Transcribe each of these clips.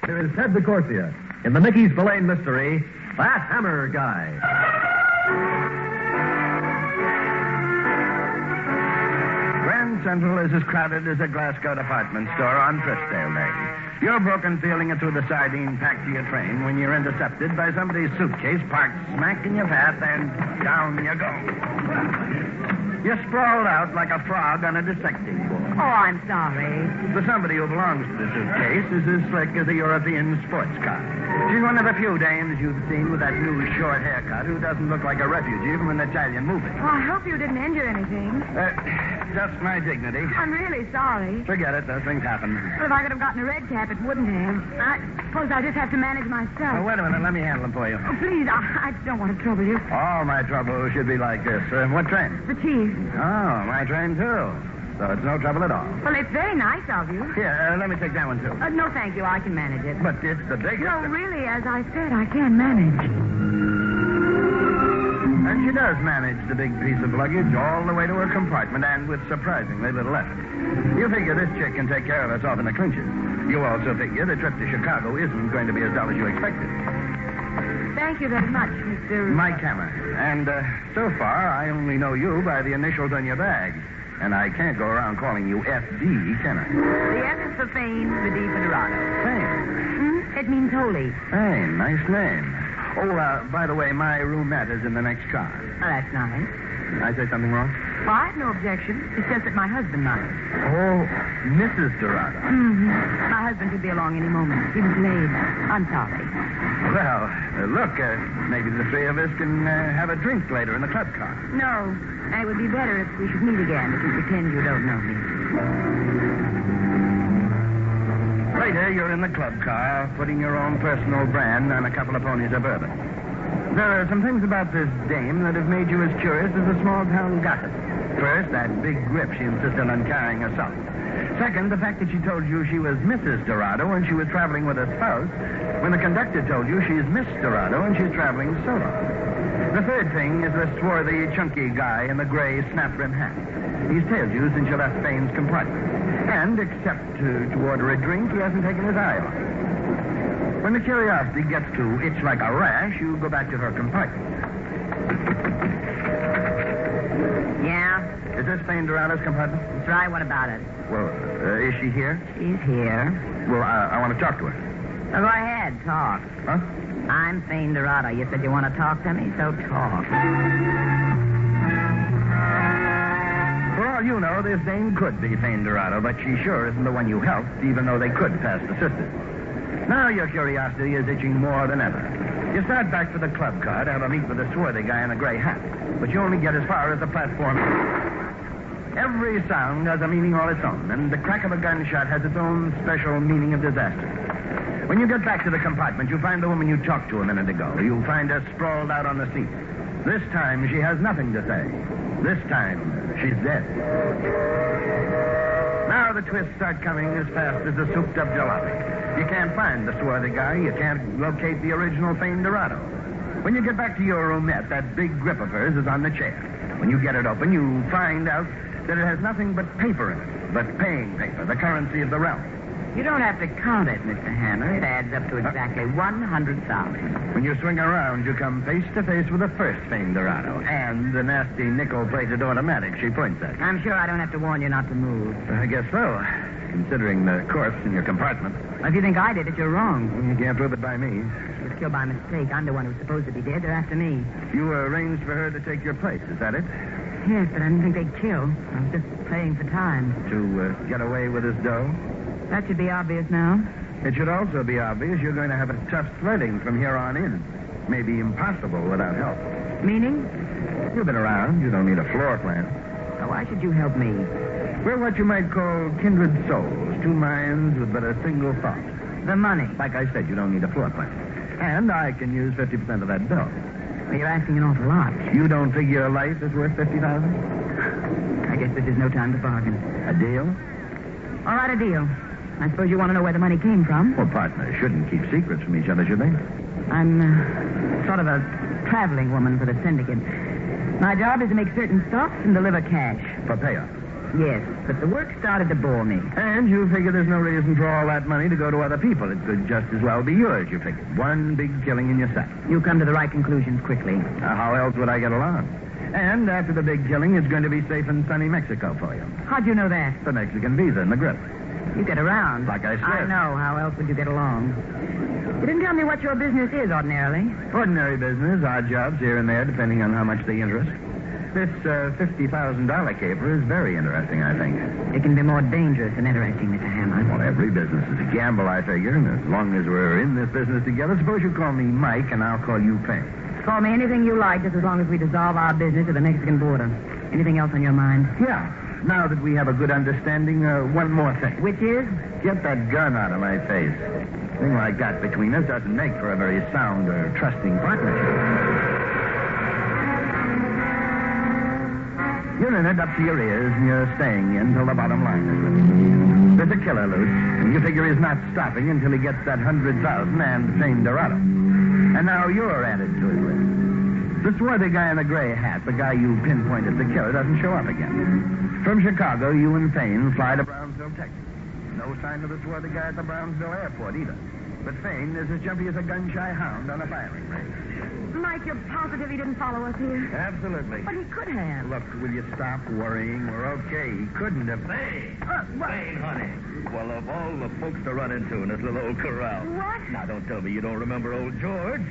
Here is Ted DeCorsia in the Mickey Spillane mystery, That Hammer Guy. Grand Central is as crowded as a Glasgow department store on Frisdale Day. You're broken feeling it through the sardine packed to your train when you're intercepted by somebody's suitcase parked smack in your path, and down you go. You're sprawled out like a frog on a dissecting board. Oh, I'm sorry. For somebody who belongs to the suitcase is as slick as a European sports car. She's one of the few dames you've seen with that new short haircut who doesn't look like a refugee from an Italian movie. Oh, I hope you didn't injure anything. Just my dignity. I'm really sorry. Forget it. Those things happen. Well, if I could have gotten a red cap, it wouldn't have. I suppose I just have to manage myself. Oh, wait a minute. Let me handle them for you. Oh, please, I don't want to trouble you. All my trouble should be like this. What train? The chief. Oh, my train, too. So it's no trouble at all. Well, it's very nice of you. Here, let me take that one, too. No, thank you. I can manage it. But it's the biggest. No, really, as I said, I can manage. And she does manage the big piece of luggage all the way to her compartment, and with surprisingly little effort. You figure this chick can take care of herself in the clinches. You also figure the trip to Chicago isn't going to be as dull as you expected. Thank you very much, Mr. Mike Hammer. And so far, I only know you by the initials on your bag. And I can't go around calling you F.D., can I? The F is for Fane, the D for Durando. Fane? It means holy. Fane, nice name. Oh, by the way, my roomette is in the next car. Oh, that's nice. Did I say something wrong? Well, I have no objection. It's just that my husband might. Oh, Mrs. Durando. Mm-hmm. My husband could be along any moment. He was late. I'm sorry. Well, look, maybe the three of us can have a drink later in the club car. No. It would be better if we should meet again, if you pretend you don't know me. Later, you're in the club car, putting your own personal brand on a couple of ponies of bourbon. There are some things about this dame that have made you as curious as a small-town gossip. First, that big grip she insisted on carrying herself. Second, the fact that she told you she was Mrs. Durando when she was traveling with her spouse, when the conductor told you she's Miss Durando and she's traveling solo. The third thing is the swarthy, chunky guy in the gray snap-brim hat. He's tailed you since you left Fane's compartment. And, except to order a drink, he hasn't taken his eye off it. When the curiosity gets to itch like a rash, you go back to her compartment. Yeah? Is this Fane Durando's compartment? That's right. What about it? Well, is she here? She's here. Well, I want to talk to her. Well, go ahead. Talk. Huh? I'm Faye Durando. You said you want to talk to me, so talk. For all you know, this dame could be Faye Durando, but she sure isn't the one you helped, even though they could pass the sisters. Now your curiosity is itching more than ever. You start back for the club car to have a meet with the swarthy guy in the gray hat, but you only get as far as the platform. Every sound has a meaning all its own, and the crack of a gunshot has its own special meaning of disaster. When you get back to the compartment, you find the woman you talked to a minute ago. You find her sprawled out on the seat. This time, she has nothing to say. This time, she's dead. Now the twists start coming as fast as a souped-up jalopy. You can't find the swarthy guy. You can't locate the original Fane Durando. When you get back to your roomette, that big grip of hers is on the chair. When you get it open, you find out that it has nothing but paper in it, but paying paper, the currency of the realm. You don't have to count it, Mr. Hammer. It adds up to exactly 100,000. When you swing around, you come face to face with the first Fane Durando and the nasty nickel-plated automatic she points at. I'm sure I don't have to warn you not to move. I guess so, considering the corpse in your compartment. If you think I did it, you're wrong. You can't prove it by me. She was killed by mistake. I'm the one who's supposed to be dead. They're after me. You arranged for her to take your place, is that it? Yes, but I didn't think they'd kill. I was just playing for time. To get away with this dough? That should be obvious now. It should also be obvious you're going to have a tough sledding from here on in. Maybe impossible without help. Meaning? You've been around. You don't need a floor plan. Now, why should you help me? We're what you might call kindred souls. Two minds with but a single thought. The money. Like I said, you don't need a floor plan. And I can use 50% of that bill. Well, you're asking an awful lot. You don't figure your life is worth $50,000? I guess this is no time to bargain. A deal? All right, a deal. I suppose you want to know where the money came from? Well, partners shouldn't keep secrets from each other, should they? I'm sort of a traveling woman for the syndicate. My job is to make certain stops and deliver cash. For payoff? Yes, but the work started to bore me. And you figure there's no reason for all that money to go to other people. It could just as well be yours, you figure. One big killing in your sight. You come to the right conclusions quickly. How else would I get along? And after the big killing, it's going to be safe in sunny Mexico for you. How'd you know that? The Mexican visa in the grip. You get around. Like I said. I know. How else would you get along? You didn't tell me what your business is ordinarily. Ordinary business, odd jobs here and there, depending on how much they interest. This $50,000 caper is very interesting, I think. It can be more dangerous than interesting, Mr. Hammer. Well, every business is a gamble, I figure, and as long as we're in this business together, suppose you call me Mike and I'll call you Faye. Call me anything you like, just as long as we dissolve our business at the Mexican border. Anything else on your mind? Yeah. Now that we have a good understanding, one more thing. Which is? Get that gun out of my face. A thing like that between us doesn't make for a very sound or trusting partnership. You're in it up to your ears, and you're staying in till the bottom line is reached. There's a killer loose, and you figure he's not stopping until he gets that 100,000 and Faye Durando. And now you're added to his list. The swarthy guy in the gray hat, the guy you pinpointed the killer, doesn't show up again. From Chicago, you and Faye fly to Brownsville, Texas. No sign of the swarthy guy at the Brownsville airport either. But Faye is as jumpy as a gun-shy hound on a firing range. Mike, you're positive he didn't follow us here? Absolutely. But he could have. Look, will you stop worrying? We're okay. He couldn't have. Faye! What? Faye, honey. Well, of all the folks to run into in this little old corral. What? Now, don't tell me you don't remember old George.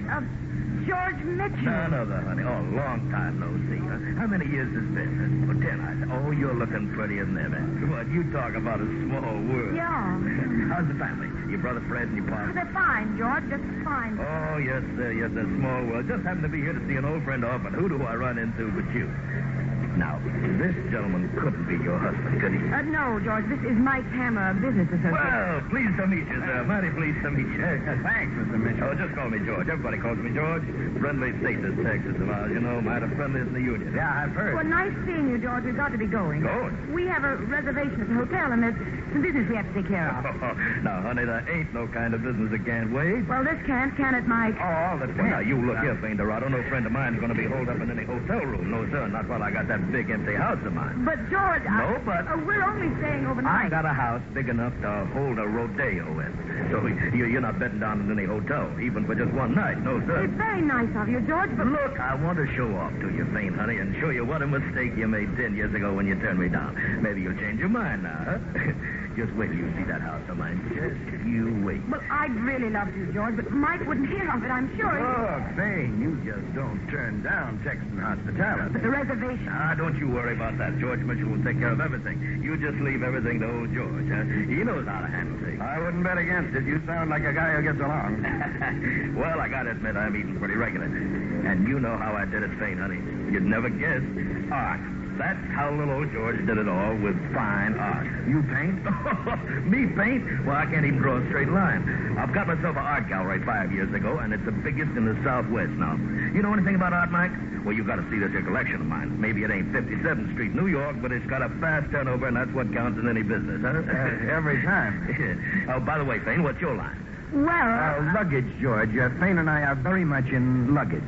George Mitchell. None other, honey. Oh, long time no see. Huh? How many years has been? Well, 10, I said. Oh, you're looking prettier than ever. What, you talk about a small world. Yeah. How's the family? Your brother Fred and your pa? They're fine, George. Just fine. Oh, yes, sir. Yes, a small world. Just happened to be here to see an old friend off, and who do I run into but you? Now, this gentleman couldn't be your husband, could he? No, George. This is Mike Hammer, a business associate. Well, pleased to meet you, sir. Mighty pleased to meet you. Thanks, Mr. Mitchell. Oh, just call me George. Everybody calls me George. Friendly state, this Texas of ours, you know. Mighty friendly in the Union. Yeah, I've heard. Well, nice seeing you, George. We've got to be going. Going? We have a reservation at the hotel, and there's some business we have to take care of. Now, honey, there ain't no kind of business that can't wait. Well, this can it, Mike? Oh, all the time. Well, now, you look here, Faye Durando. No friend of mine's going to be holed up in any hotel room. No, sir. Not while I got that big empty house of mine. But, George, No, but... we're only staying I overnight. got a house big enough to hold a rodeo in. So you're not betting down in any hotel, even for just one night. No, sir. It's very nice of you, George, but... Look, I want to show off to you, Faye, honey, and show you what a mistake you made 10 years ago when you turned me down. Maybe you'll change your mind now, huh? Just wait till you see that house of mine. Just you wait. Well, I'd really love to, George, but Mike wouldn't hear of it, I'm sure. Look, Faye, you just don't turn down Texan hospitality. But the reservation... Don't you worry about that. George Mitchell will take care of everything. You just leave everything to old George, huh? He knows how to handle things. I wouldn't bet against it. You sound like a guy who gets along. Well, I gotta admit, I'm eating pretty regular. And you know how I did it, Faye, honey. You'd never guess. Art. That's how little old George did it all, with fine art. You paint? Me paint? Well, I can't even draw a straight line. I've got myself an art gallery 5 years ago, and it's the biggest in the Southwest now. You know anything about art, Mike? Well, you got to see this here collection of mine. Maybe it ain't 57th Street, New York, but it's got a fast turnover, and that's what counts in any business, huh? Every time. Oh, by the way, Fane, what's your line? Well... Luggage, George. Fane and I are very much in luggage.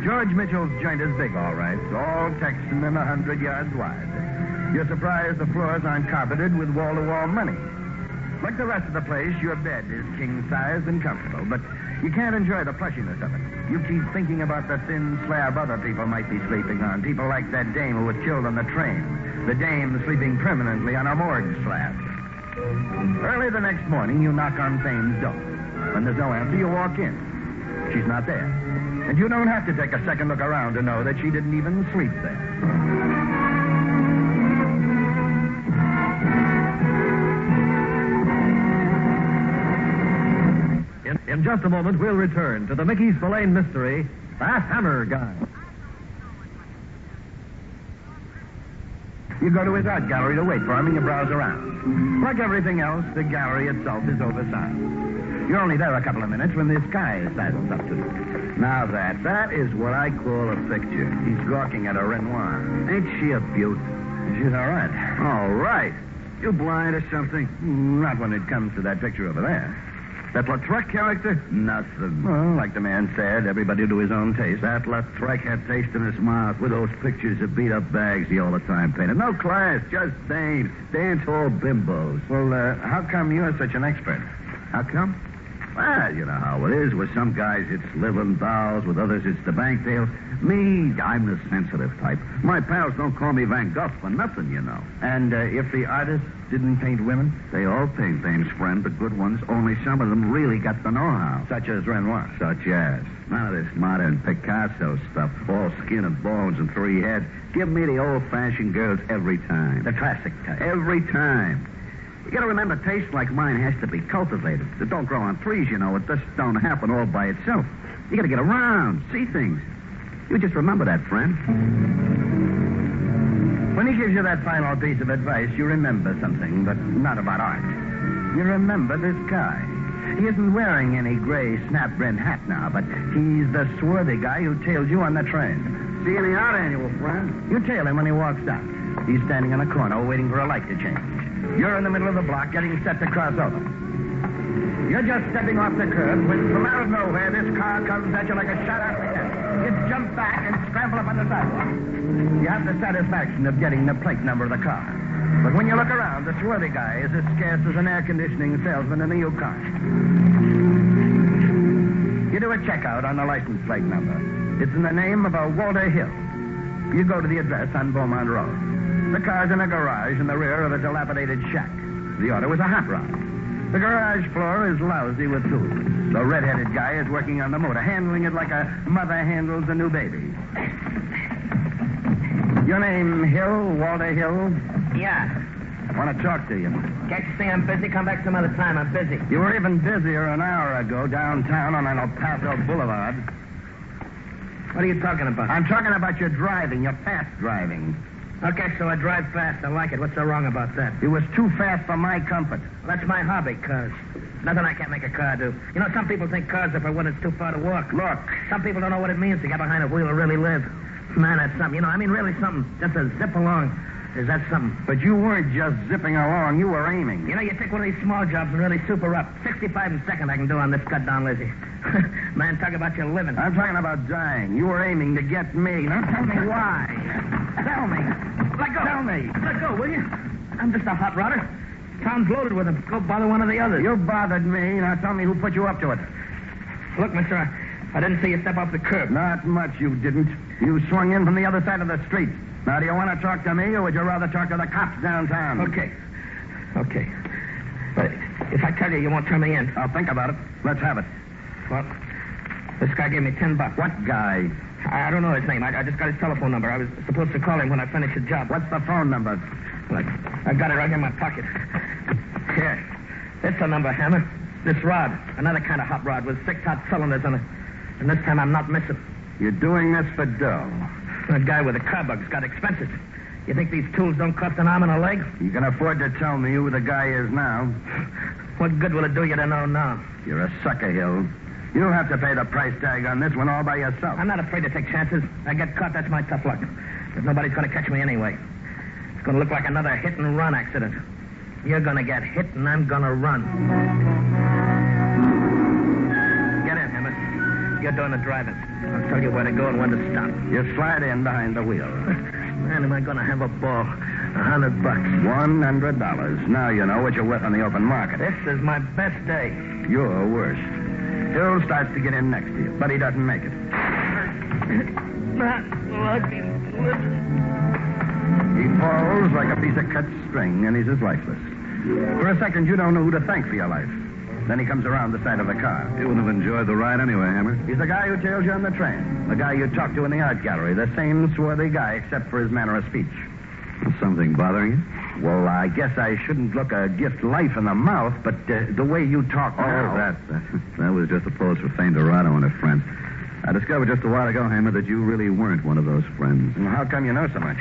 George Mitchell's joint is big, all right. It's all Texan and 100 yards wide. You're surprised the floors aren't carpeted with wall-to-wall money. Like the rest of the place, your bed is king-sized and comfortable, but you can't enjoy the plushiness of it. You keep thinking about the thin slab other people might be sleeping on. People like that dame who was killed on the train. The dame sleeping permanently on a morgue slab. Early the next morning, you knock on Fane's door. When there's no answer, you walk in. She's not there. And you don't have to take a second look around to know that she didn't even sleep there. In just a moment, we'll return to the Mickey Spillane mystery, That Hammer Guy. You go to his art gallery to wait for him and you browse around. Like everything else, the gallery itself is oversized. You're only there a couple of minutes when this guy sidles up to you. Now that is what I call a picture. He's gawking at a Renoir. Ain't she a beaut? She's all right. All right. You blind or something? Not when it comes to that picture over there. That Lautrec character? Nothing. Well, like the man said, everybody to his own taste. That Lautrec had taste in his mouth with those pictures of beat-up bags he all the time painted. No class, just dames, dance-hall bimbos. Well, how come you're such an expert? How come? Well, you know how it is. With some guys, it's living dolls. With others, it's the bank tales. Me, I'm the sensitive type. My pals don't call me Van Gogh for nothing, you know. And if the artist didn't paint women? They all paint dames, friend, the good ones. Only some of them really got the know-how. Such as Renoir? Such as. None of this modern Picasso stuff. All skin and bones and three heads. Give me the old-fashioned girls every time. The classic type. Every time. You gotta remember, taste like mine has to be cultivated. It don't grow on trees, you know. It just don't happen all by itself. You gotta get around, see things. You just remember that, friend. When he gives you that final piece of advice, you remember something, but not about art. You remember this guy. He isn't wearing any gray snap-brim hat now, but he's the swarthy guy who tailed you on the train. See any art annual, friend? You tail him when he walks down. He's standing in a corner waiting for a light to change. You're in the middle of the block getting set to cross over. You're just stepping off the curb when from out of nowhere this car comes at you like a shot out of the gun. You jump back and scramble up on the sidewalk. You have the satisfaction of getting the plate number of the car. But when you look around, the swarthy guy is as scarce as an air conditioning salesman in a Yukon. You do a checkout on the license plate number. It's in the name of a Walter Hill. You go to the address on Beaumont Road. The car's in a garage in the rear of a dilapidated shack. The order was a hot rod. The garage floor is lousy with tools. The red-headed guy is working on the motor, handling it like a mother handles a new baby. Your name, Hill? Walter Hill? Yeah. I want to talk to you. Can't you see I'm busy? Come back some other time. I'm busy. You were even busier an hour ago downtown on El Paso Boulevard. What are you talking about? I'm talking about your driving, your fast driving. Okay, so I drive fast. I like it. What's so wrong about that? It was too fast for my comfort. Well, that's my hobby, cuz. Nothing I can't make a car do. You know, some people think cars are for when it's too far to walk. Look. Some people don't know what it means to get behind a wheel and really live. Man, that's something. You know, I mean, really something. Just to zip along. Is that something? But you weren't just zipping along. You were aiming. You know, you take one of these small jobs and really super up. 65 and second I can do on this cut down Lizzie. Man, talk about your living. I'm talking about dying. You were aiming to get me. Now tell me why. Tell me. Let go. Tell me. Let go, will you? I'm just a hot rodder. Town's loaded with them. Go bother one of the others. You bothered me. Now tell me who put you up to it. Look, mister, I didn't see you step off the curb. Not much you didn't. You swung in from the other side of the street. Now, do you want to talk to me, or would you rather talk to the cops downtown? Okay. But if I tell you, you won't turn me in. I'll think about it. Let's have it. Well, this guy gave me $10. What guy? I don't know his name. I just got his telephone number. I was supposed to call him when I finished the job. What's the phone number? Look, I got it right here in my pocket. Here. It's the number, Hammer. This rod. Another kind of hot rod with 6 hot cylinders on it. And this time I'm not missing. You're doing this for dough. That guy with the car bug's got expenses. You think these tools don't cost an arm and a leg? You can afford to tell me who the guy is now. What good will it do you to know now? You're a sucker, Hill. You'll have to pay the price tag on this one all by yourself. I'm not afraid to take chances. I get caught, that's my tough luck. But nobody's going to catch me anyway. It's going to look like another hit-and-run accident. You're going to get hit, and I'm going to run. Get in, Hammett. You're doing the driving. I'll tell you where to go and when to stop. You slide in behind the wheel. Man, am I going to have a ball. $100. $100. Now you know what you're worth on the open market. This is my best day. You're worse. Hill starts to get in next to you, but he doesn't make it. Not lucky. He falls like a piece of cut string, and he's as lifeless. For a second, you don't know who to thank for your life. Then he comes around the side of the car. You wouldn't have enjoyed the ride anyway, Hammer. He's the guy who tails you on the train. The guy you talked to in the art gallery. The same swarthy guy, except for his manner of speech. Something bothering you? Well, I guess I shouldn't look a gift life in the mouth, but the way you talk now... That was just a pose for Faye Durando and her friends. I discovered just a while ago, Hammer, that you really weren't one of those friends. Well, how come you know so much?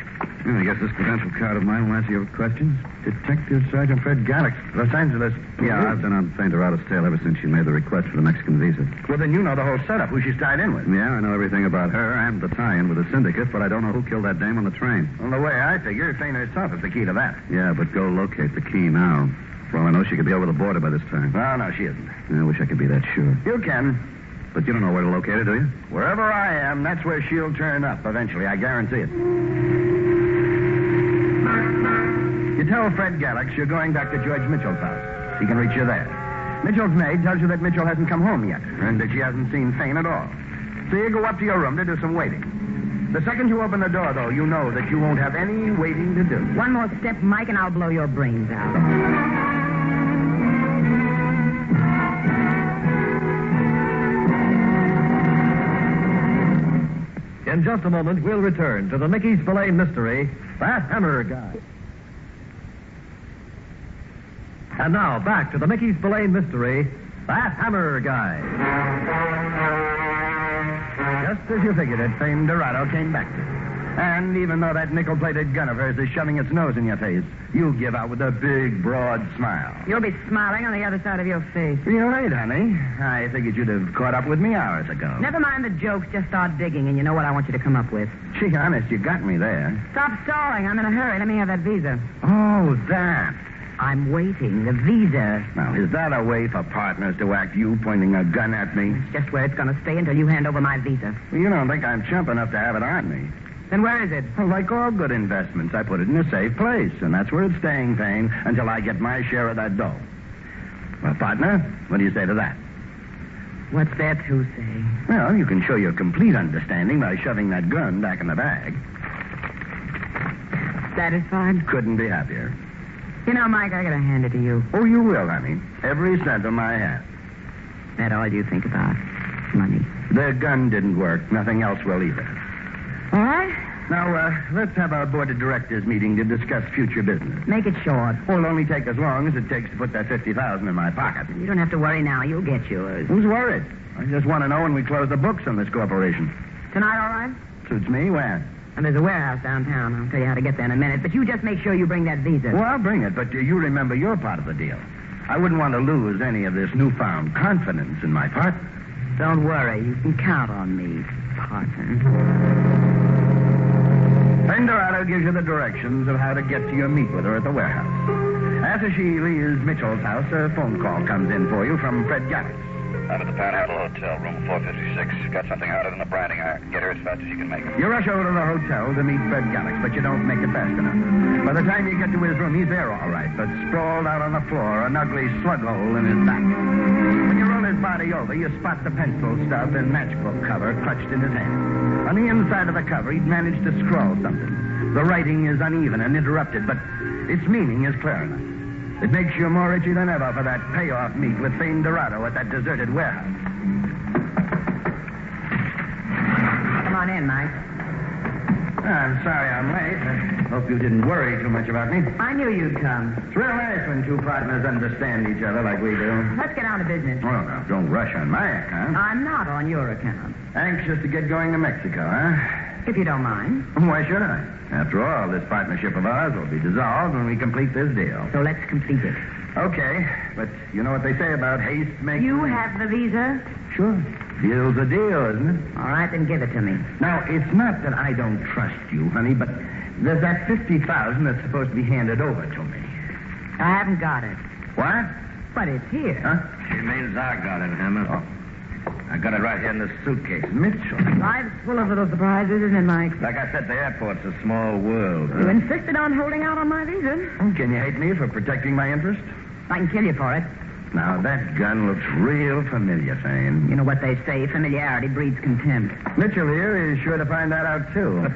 I guess this credential card of mine will answer your questions. Detective Sergeant Fred Galax, Los Angeles. Yeah, I've been on Faye Durando's tail ever since she made the request for the Mexican visa. Well, then you know the whole setup, who she's tied in with. Yeah, I know everything about her and the tie-in with the syndicate, but I don't know who killed that dame on the train. Well, the way I figure, Faye herself is the key to that. Yeah, but go locate the key now. For all I know, she could be over the border by this time. No, she isn't. I wish I could be that sure. You can. But you don't know where to locate her, do you? Wherever I am, that's where she'll turn up eventually. I guarantee it. You tell Fred Gallix you're going back to George Mitchell's house. He can reach you there. Mitchell's maid tells you that Mitchell hasn't come home yet, and that she hasn't seen Fane at all. So you go up to your room to do some waiting. The second you open the door, though, you know that you won't have any waiting to do. One more step, Mike, and I'll blow your brains out. In just a moment, we'll return to the Mickey Spillane mystery, That Hammer Guy. And now, back to the Mickey Spillane mystery, That Hammer Guy. Just as you figured it, Faye Durando came back to you. And even though that nickel-plated gun of hers is shoving its nose in your face, you give out with a big, broad smile. You'll be smiling on the other side of your face. You're right, honey. I figured you'd have caught up with me hours ago. Never mind the jokes, just start digging, and you know what I want you to come up with. Gee, honest, you got me there. Stop stalling. I'm in a hurry. Let me have that visa. Oh, that. I'm waiting. The visa. Now, is that a way for partners to act, you pointing a gun at me? It's just where it's going to stay until you hand over my visa. Well, you don't think I'm chump enough to have it on me. Then where is it? Well, like all good investments, I put it in a safe place, and that's where it's staying, Payne, until I get my share of that dough. Well, partner, what do you say to that? What's there to say? Well, you can show your complete understanding by shoving that gun back in the bag. Satisfied? Couldn't be happier. You know, Mike, I gotta hand it to you. Oh, you will, honey. Every cent of my hat. That all you think about? Money. The gun didn't work. Nothing else will either. All right. Now, let's have our board of directors meeting to discuss future business. Make it short. Well, it'll only take as long as it takes to put that $50,000 in my pocket. You don't have to worry now. You'll get yours. Who's worried? I just want to know when we close the books on this corporation. Tonight, all right? Suits me. Where? And there's a warehouse downtown. I'll tell you how to get there in a minute. But you just make sure you bring that visa. Well, I'll bring it, but you remember your part of the deal. I wouldn't want to lose any of this newfound confidence in my partner. Don't worry. You can count on me, partner. Faye Durando gives you the directions of how to get to your meet with her at the warehouse. After she leaves Mitchell's house, a phone call comes in for you from Fred Gallix. I'm at the Panhandle Hotel, room 456. Got something hotter than a branding iron. Get her as fast as you can make it. You rush over to the hotel to meet Fred Gallix, but you don't make it fast enough. By the time you get to his room, he's there all right, but sprawled out on the floor, an ugly slug hole in his back. When you roll his body over, you spot the pencil stub and matchbook cover clutched in his hand. On the inside of the cover, he'd managed to scrawl something. The writing is uneven and interrupted, but its meaning is clear enough. It makes you more itchy than ever for that payoff meet with Faye Durando at that deserted warehouse. Come on in, Mike. I'm sorry I'm late. I hope you didn't worry too much about me. I knew you'd come. It's real nice when two partners understand each other like we do. Let's get down to business. Well, now, don't rush on my account. I'm not on your account. Anxious to get going to Mexico, huh? If you don't mind. Why should I? After all, this partnership of ours will be dissolved when we complete this deal. So let's complete it. Okay, but you know what they say about haste makes... You have the visa? Sure. Deal's a deal, isn't it? All right, then give it to me. Now, it's not that I don't trust you, honey, but there's that $50,000 that's supposed to be handed over to me. I haven't got it. What? But it's here. Huh? She means I got it, Hammer. Oh. I got it right here in this suitcase. Mitchell. Life's full of little surprises, isn't it, Mike? Like I said, the airport's a small world. You insisted on holding out on my visa. Can you hate me for protecting my interest? I can kill you for it. Now, that gun looks real familiar, Fane. You know what they say, familiarity breeds contempt. Mitchell here is sure to find that out, too.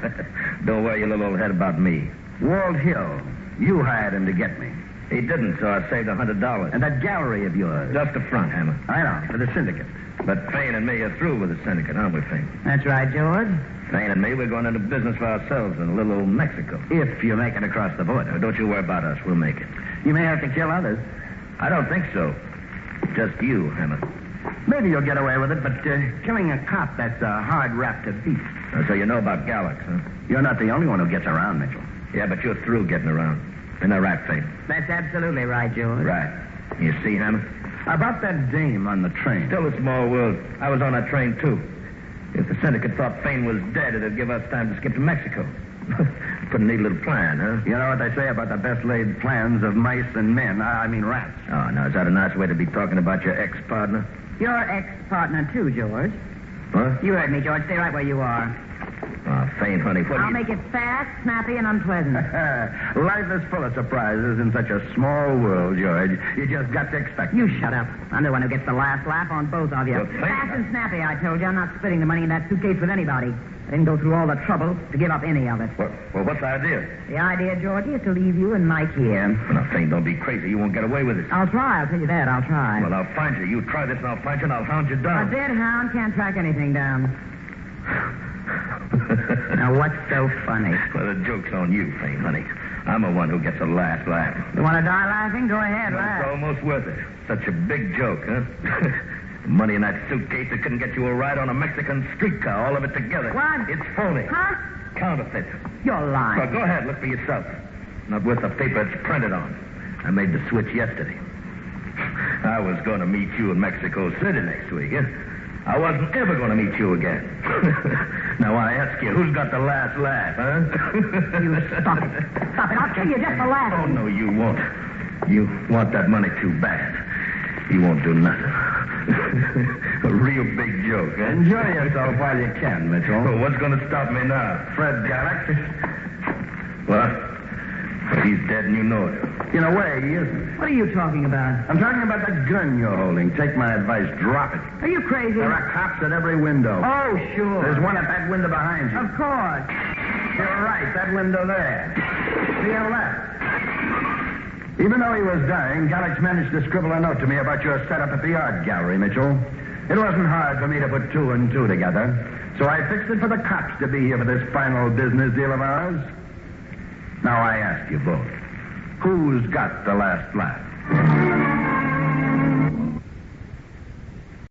Don't worry your little old head about me. Walt Hill, you hired him to get me. He didn't, so I saved $100. And that gallery of yours. Just the front, Hammer. I know, for the syndicate. But Fane and me are through with the syndicate, aren't we, Fane? That's right, George. Fane and me, we're going into business for ourselves in a little old Mexico. If you make it across the border. Don't you worry about us. We'll make it. You may have to kill others. I don't think so. Just you, Hammer. Maybe you'll get away with it, but killing a cop, that's a hard rap to beat. So you know about Gallix, huh? You're not the only one who gets around, Mitchell. Yeah, but you're through getting around. Isn't that right, Fane? That's absolutely right, George. Right. You see, Hammer? About that dame on the train. Still a small world. I was on that train, too. If the syndicate thought Fane was dead, it'd give us time to skip to Mexico. Pretty neat little plan, huh? You know what they say about the best laid plans of mice and men? I mean rats. Oh, now, is that a nice way to be talking about your ex-partner? Your ex-partner, too, George. What? You heard me, George. Stay right where you are. Oh, Fane, honey, what do I'll you... make it fast, snappy, and unpleasant. Life is full of surprises in such a small world, George. You just got to expect. You shut up. I'm the one who gets the last laugh on both of you. Well, Fast and snappy, I told you. I'm not splitting the money in that suitcase with anybody. I didn't go through all the trouble to give up any of it. Well, what's the idea? The idea, Georgie, is to leave you and Mike here. Well, now, Fane, don't be crazy. You won't get away with it. I'll try. I'll tell you that. I'll try. Well, I'll find you. You try this, and I'll find you, and I'll hound you A down. dead hound can't track anything down. Now, what's so funny? Well, the joke's on you, Fane, honey. I'm the one who gets the last laugh. You want to die laughing? Go ahead, Well, it's laugh. almost worth it. Such a big joke, huh? Money in that suitcase that couldn't get you a ride on a Mexican streetcar, all of it together. What? It's phony. Huh? Counterfeit. You're lying. Well, go ahead, look for yourself. Not worth the paper it's printed on. I made the switch yesterday. I was going to meet you in Mexico City next week, huh? I wasn't ever going to meet you again. Now, I ask you, who's got the last laugh, huh? You stop it. Stop it. I'll kill you just for Oh, laughing. no, you won't. You want that money too bad. You won't do nothing. A real big joke, huh? Enjoy yourself while you can, Mitchell. Well, what's going to stop me now? Fred Gallagher. What? Well, he's dead and you know it. In a way, he isn't. What are you talking about? I'm talking about the gun you're holding. Take my advice. Drop it. Are you crazy? There are cops at every window. Oh, sure. There's one at that window behind you. Of course. You're right. That window there. To your left. Even though he was dying, Gallix managed to scribble a note to me about your setup at the art gallery, Mitchell. It wasn't hard for me to put two and two together. So I fixed it for the cops to be here for this final business deal of ours. Now I ask you both, who's got the last laugh?